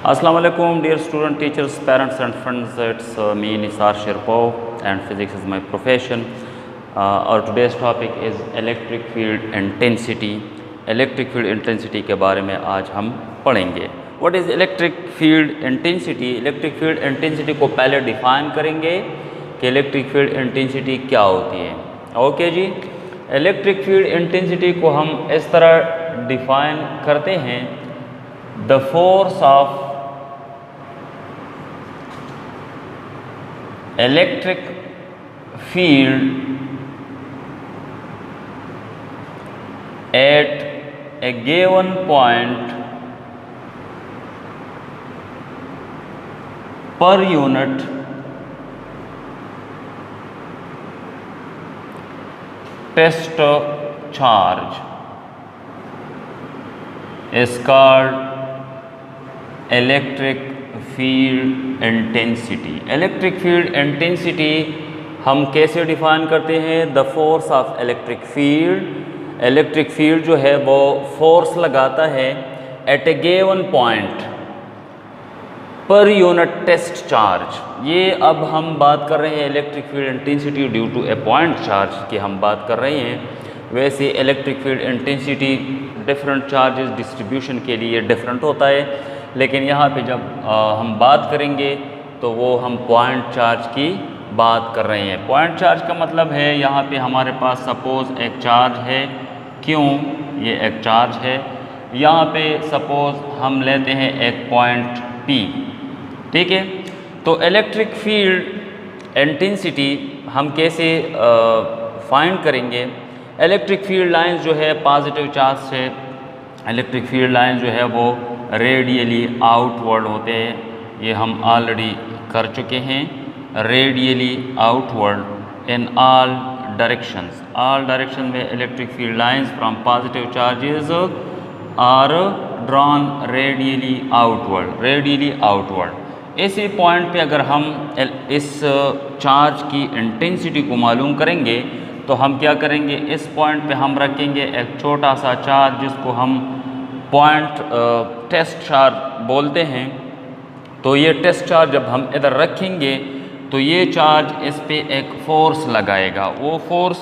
Assalamu alaikum, dear student, teachers, parents and friends. It's me Nisar Sherpov and physics is my profession. Our today's topic is electric field intensity. Electric field intensity के बारे में आज हम पढ़ेंगे. What is electric field intensity? Electric field intensity को पहले define करेंगे कि electric field intensity क्या होती है. ओके जी, electric field intensity को हम इस तरह define करते हैं. The force of electric field at a given point per unit test charge is called electric field intensity. Electric field intensity हम कैसे डिफाइन करते हैं? The force of electric field. Electric field जो है वो फोर्स लगाता है at a given point per unit test charge. ये अब हम बात कर रहे हैं electric field intensity due to a point charge की हम बात कर रहे हैं. वैसे electric field intensity different charges distribution के लिए डिफरेंट होता है, लेकिन यहाँ पे जब हम बात करेंगे तो वो हम पॉइंट चार्ज की बात कर रहे हैं. पॉइंट चार्ज का मतलब है यहाँ पे हमारे पास सपोज़ एक चार्ज है क्यों, ये एक चार्ज है. यहाँ पे सपोज़ हम लेते हैं एक पॉइंट P, ठीक है. तो इलेक्ट्रिक फील्ड इंटेंसिटी हम कैसे फाइंड करेंगे? इलेक्ट्रिक फील्ड लाइंस जो है पॉजिटिव चार्ज से इलेक्ट्रिक फील्ड लाइन जो है वो रेडियली आउटवर्ड होते हैं. ये हम ऑलरेडी कर चुके हैं. Radially outward in all directions. All direction में electric field lines from positive charges are drawn radially outward. Radially outward. इसी पॉइंट पे अगर हम इस चार्ज की इंटेंसिटी को मालूम करेंगे तो हम क्या करेंगे? इस पॉइंट पे हम रखेंगे एक छोटा सा चार्ज जिसको हम पॉइंट टेस्ट चार्ज बोलते हैं. तो ये टेस्ट चार्ज जब हम इधर रखेंगे तो ये चार्ज इस पे एक फोर्स लगाएगा. वो फोर्स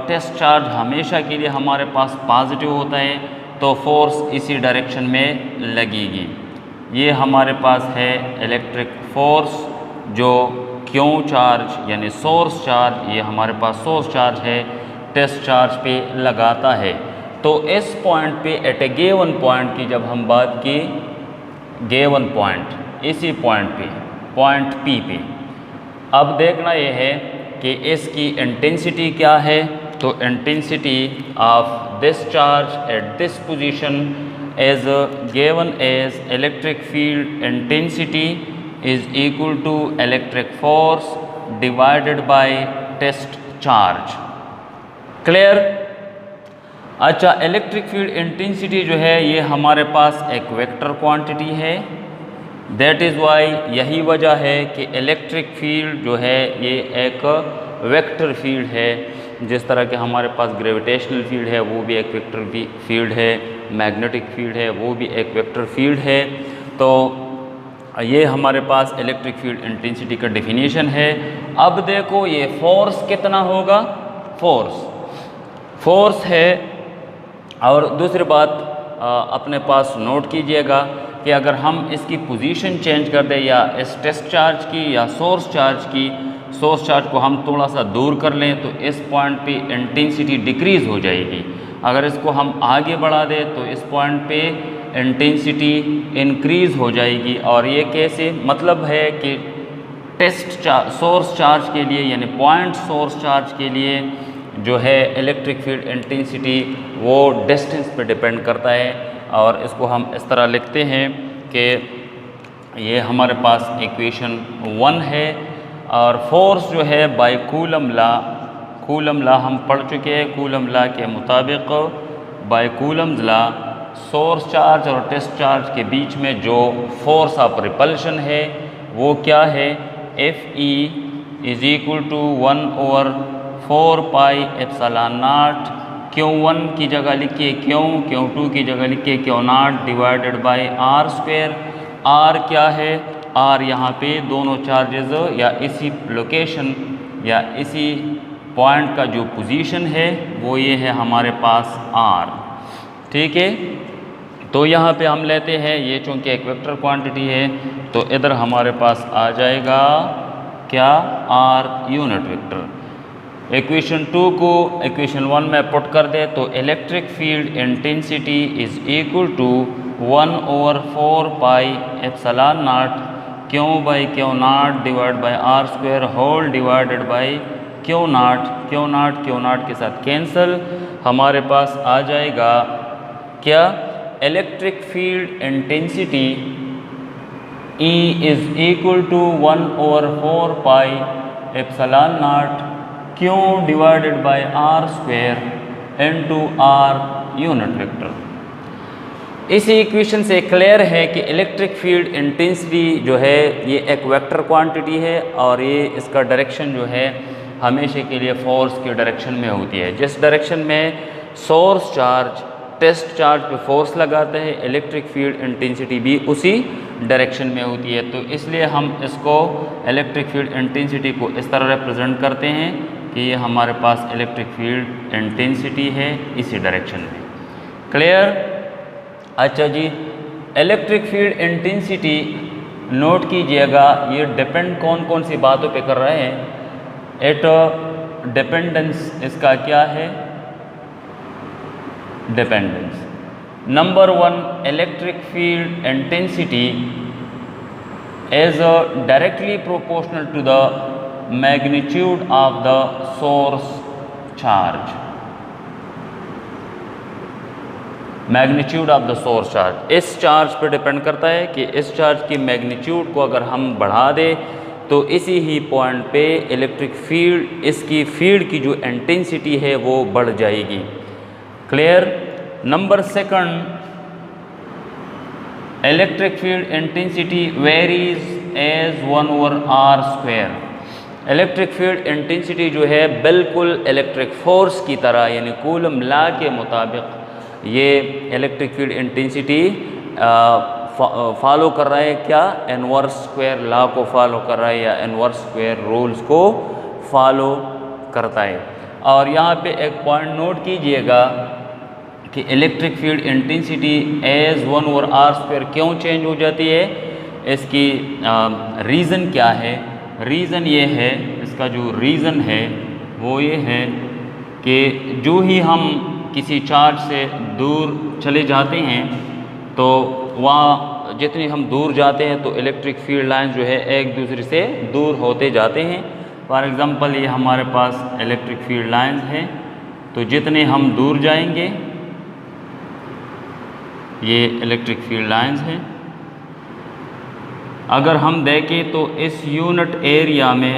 टेस्ट चार्ज हमेशा के लिए हमारे पास पॉजिटिव होता है, तो फोर्स इसी डायरेक्शन में लगेगी. ये हमारे पास है इलेक्ट्रिक फोर्स जो क्यों चार्ज यानी सोर्स चार्ज, ये हमारे पास सोर्स चार्ज है, टेस्ट चार्ज पे लगाता है. तो इस पॉइंट पे एट ए गिवन पॉइंट की जब हम बात की, गिवन पॉइंट इसी पॉइंट पे पॉइंट P पे, अब देखना ये है कि इसकी इंटेंसिटी क्या है. तो intensity of this charge at this position is given as electric field intensity is equal to electric force divided by test charge. Clear? अच्छा, इलेक्ट्रिक फील्ड इंटेंसिटी जो है ये हमारे पास एक वेक्टर क्वांटिटी है. दैट इज़ वाई, यही वजह है कि इलेक्ट्रिक फील्ड जो है ये एक वेक्टर फील्ड है. जिस तरह के हमारे पास ग्रेविटेशनल फील्ड है वो भी एक वेक्टर फील्ड है, मैग्नेटिक फील्ड है वो भी एक वेक्टर फील्ड है. तो ये हमारे पास इलेक्ट्रिक फील्ड इंटेंसिटी का डेफिनेशन है. अब देखो ये फोर्स कितना होगा? फोर्स है. और दूसरी बात अपने पास नोट कीजिएगा कि अगर हम इसकी पोजीशन चेंज कर दें या इस टेस्ट चार्ज की या सोर्स चार्ज को हम थोड़ा सा दूर कर लें तो इस पॉइंट पे इंटेंसिटी डिक्रीज़ हो जाएगी. अगर इसको हम आगे बढ़ा दें तो इस पॉइंट पे इंटेंसिटी इंक्रीज़ हो जाएगी. और ये कैसे? मतलब है कि सोर्स चार्ज के लिए यानी पॉइंट सोर्स चार्ज के लिए जो है इलेक्ट्रिक फील्ड इंटेंसिटी वो डिस्टेंस पे डिपेंड करता है. और इसको हम इस तरह लिखते हैं कि ये हमारे पास इक्वेशन 1 है. और फोर्स जो है बाय कूलम लॉ हम पढ़ चुके हैं. कूलम लॉ के मुताबिक by Coulomb's law source charge और टेस्ट चार्ज के बीच में जो फोर्स ऑफ रिपल्शन है वो क्या है? Fe is equal to 1/4 pi epsilon naught Q1 की जगह लिखिए Q, Q2 की जगह लिखिए Q0 divided by r square. R क्या है? आर यहाँ पे दोनों चार्जेस या इसी लोकेशन या इसी पॉइंट का जो पोजीशन है वो ये है हमारे पास आर। ठीक है, तो यहाँ पे हम लेते हैं ये चूँकि एक वेक्टर क्वांटिटी है तो इधर हमारे पास आ जाएगा क्या? Are unit vector. इक्वेशन 2 को इक्वेशन 1 में पुट कर दे तो electric field intensity is equal to 1/4 pi epsilon naught Q by Q0 divide by r square whole divided by Q0। Q0 के साथ कैंसिल, हमारे पास आ जाएगा क्या? Electric field intensity E is equal to 1/4 pi epsilon naught Q divided by r square into r unit vector. इसी equation से clear है कि इलेक्ट्रिक फील्ड इंटेंसिटी जो है ये एक वेक्टर क्वांटिटी है और ये इसका डायरेक्शन जो है हमेशा के लिए फोर्स के डायरेक्शन में होती है। जिस डायरेक्शन में सोर्स चार्ज टेस्ट चार्ज पे फोर्स लगाता है इलेक्ट्रिक फील्ड इंटेंसिटी भी उसी डायरेक्शन में होती है। तो इसलिए हम इसको इलेक्ट्रिक फील्ड इंटेंसिटी को इस तरह रिप्रेजेंट करते हैं कि ये हमारे पास इलेक्ट्रिक फील्ड इंटेंसिटी है इसी डायरेक्शन में। क्लियर? अच्छा जी, इलेक्ट्रिक फील्ड इंटेंसिटी नोट कीजिएगा, ये डिपेंड कौन कौन सी बातों पे कर रहे हैं। डिपेंडेंस इसका क्या है? Dependence number 1, electric field intensity is directly proportional to the magnitude of the source charge. Magnitude of the source charge इस चार्ज पर डिपेंड करता है कि इस चार्ज की मैग्नीट्यूड को अगर हम बढ़ा दें तो इसी ही पॉइंट पे इलेक्ट्रिक फील्ड इसकी फील्ड की जो इंटेंसिटी है वो बढ़ जाएगी। Clear? Number 2, electric field intensity varies as 1/r square. Electric field intensity जो है बिल्कुल इलेक्ट्रिक फोर्स की तरह यानी कूलम लॉ के मुताबिक ये इलेक्ट्रिक फील्ड इंटेंसिटी फॉलो कर रहा है क्या? इनवर्स स्क्वायर लॉ को फॉलो कर रहा है या इनवर्स स्क्वायर रूल्स को फॉलो करता है। और यहाँ पे एक पॉइंट नोट कीजिएगा कि electric field intensity as 1/r square क्यों चेंज हो जाती है? इसकी रीज़न क्या है? रीज़न ये है, इसका जो रीज़न है वो ये है कि जो ही हम किसी चार्ज से दूर चले जाते हैं तो वहाँ जितनी हम दूर जाते हैं तो इलेक्ट्रिक फील्ड लाइन जो है एक दूसरे से दूर होते जाते हैं। फॉर एग्ज़ाम्पल ये हमारे पास इलेक्ट्रिक फील्ड लाइंस हैं, तो जितने हम दूर जाएंगे ये इलेक्ट्रिक फील्ड लाइंस हैं। अगर हम देखें तो इस यूनिट एरिया में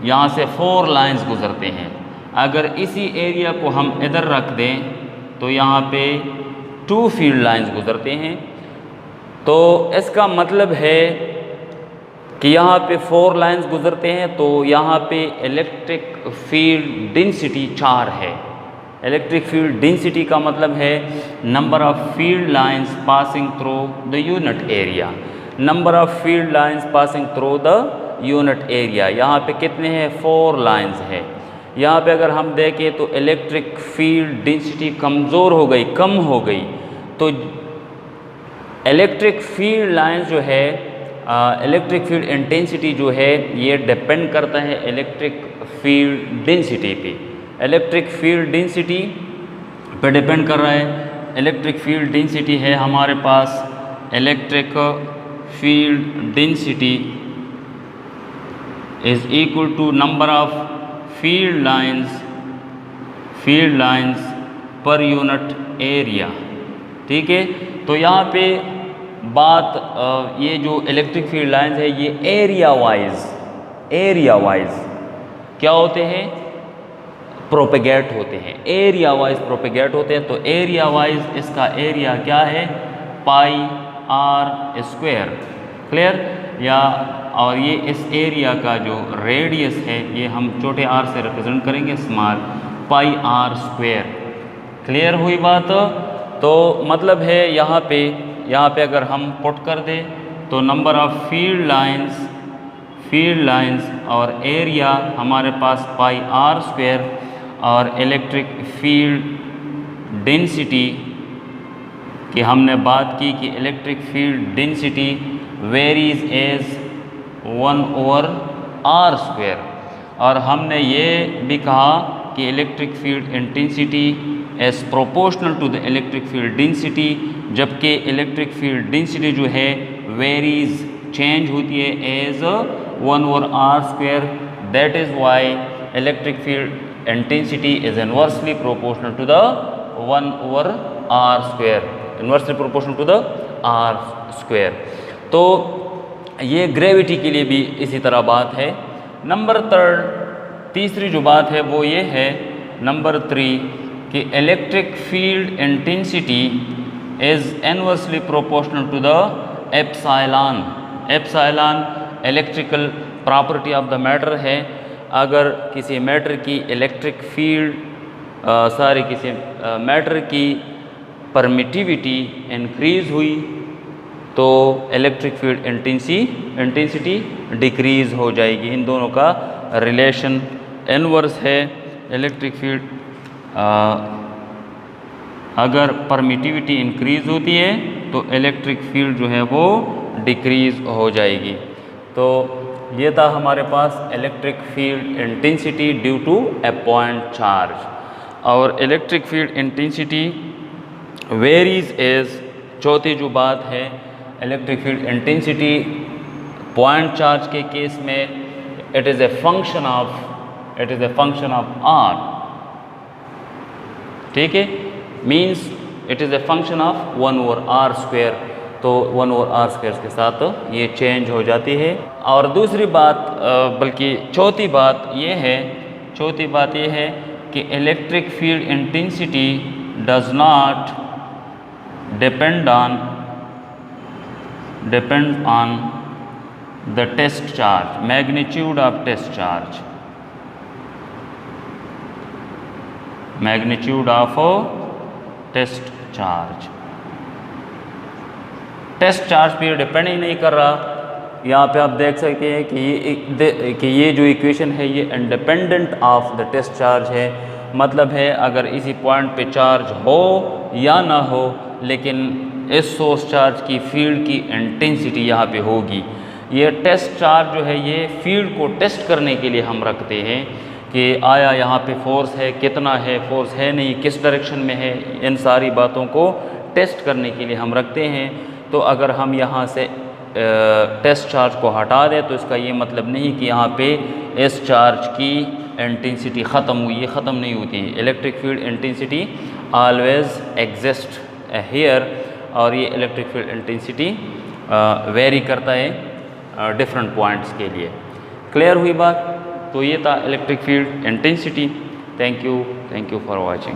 यहाँ से 4 लाइंस गुज़रते हैं। अगर इसी एरिया को हम इधर रख दें तो यहाँ पे 2 फील्ड लाइंस गुज़रते हैं। तो इसका मतलब है कि यहाँ पे 4 लाइंस गुज़रते हैं तो यहाँ पे इलेक्ट्रिक फील्ड डेंसिटी 4 है। इलेक्ट्रिक फील्ड डेंसिटी का मतलब है number of field lines passing through the unit area. Number of field lines passing through the unit area यहाँ पे कितने हैं? 4 लाइंस है। यहाँ पे अगर हम देखें तो इलेक्ट्रिक फील्ड डेंसिटी कमज़ोर हो गई, कम हो गई, तो इलेक्ट्रिक फील्ड लाइंस जो है इलेक्ट्रिक फील्ड इंटेंसिटी जो है ये डिपेंड करता है इलेक्ट्रिक फील्ड डेंसिटी पे। इलेक्ट्रिक फील्ड डेंसिटी पे डिपेंड कर रहा है। इलेक्ट्रिक फील्ड डेंसिटी है हमारे पास electric field density is equal to number of field lines per unit area. ठीक है, तो यहाँ पे बात ये जो इलेक्ट्रिक फील्ड लाइंस है ये एरिया वाइज क्या होते हैं? प्रोपेगेट होते हैं। एरिया वाइज प्रोपेगेट होते हैं। तो एरिया वाइज इसका एरिया क्या है? पाई आर स्क्वायर। क्लियर? या और ये इस एरिया का जो रेडियस है ये हम छोटे आर से रिप्रेजेंट करेंगे, small pi r square. Clear हुई बात? तो मतलब है यहाँ पे अगर हम पुट कर दें तो नंबर ऑफ फील्ड लाइंस और एरिया हमारे पास पाई आर स्क्वायर और इलेक्ट्रिक फील्ड डेंसिटी कि हमने बात की कि electric field density varies as 1/r square, और हमने ये भी कहा कि electric field intensity as proportional to the electric field density, जबकि इलेक्ट्रिक फील्ड डेंसिटी जो है वेरीज चेंज होती है as 1/r square. That is why electric field intensity is inversely proportional to the 1/r square, inversely proportional to the r square. तो ये gravity के लिए भी इसी तरह बात है। नंबर तीसरी जो बात है वो ये है नंबर 3 कि electric field intensity is inversely proportional to the epsilon. Epsilon electrical property of the matter है। अगर किसी मैटर की इलेक्ट्रिक फील्ड किसी मैटर की परमिटिविटी इंक्रीज़ हुई तो इलेक्ट्रिक फील्ड इंटेंसिटी डिक्रीज़ हो जाएगी। इन दोनों का रिलेशन इनवर्स है। इलेक्ट्रिक फील्ड अगर परमिटिविटी इंक्रीज़ होती है तो इलेक्ट्रिक फील्ड जो है वो डिक्रीज़ हो जाएगी। तो ये था हमारे पास electric field intensity due to a point charge. और electric field intensity varies as, चौथी जो बात है electric field intensity point charge के केस में it is a function of r, ठीक है, means it is a function of 1/r square. तो 1/r स्क्वायर के साथ ये चेंज हो जाती है। और दूसरी बात बल्कि चौथी बात ये है कि electric field intensity does not depend on the test charge, magnitude of test charge, magnitude of test charge. Test charge पे डिपेंड ही नहीं कर रहा। यहाँ पे आप देख सकते हैं कि ये जो इक्वेशन है ये independent of the test charge है। मतलब है अगर इसी पॉइंट पे चार्ज हो या ना हो, लेकिन इस सोर्स चार्ज की फील्ड की इंटेंसिटी यहाँ पे होगी। ये टेस्ट चार्ज जो है ये फील्ड को टेस्ट करने के लिए हम रखते हैं कि आया यहाँ पे फोर्स है, कितना है, फोर्स है नहीं, किस डायरेक्शन में है, इन सारी बातों को टेस्ट करने के लिए हम रखते हैं। तो अगर हम यहाँ से टेस्ट चार्ज को हटा दें तो इसका ये मतलब नहीं कि यहाँ पे इस चार्ज की इंटेंसिटी ख़त्म हुई, ये ख़त्म नहीं होती है। Electric field intensity always exist here, और ये इलेक्ट्रिक फील्ड इंटेंसिटी वेरी करता है डिफरेंट पॉइंट्स के लिए। क्लियर हुई बात? तो ये था electric field intensity. Thank you for watching.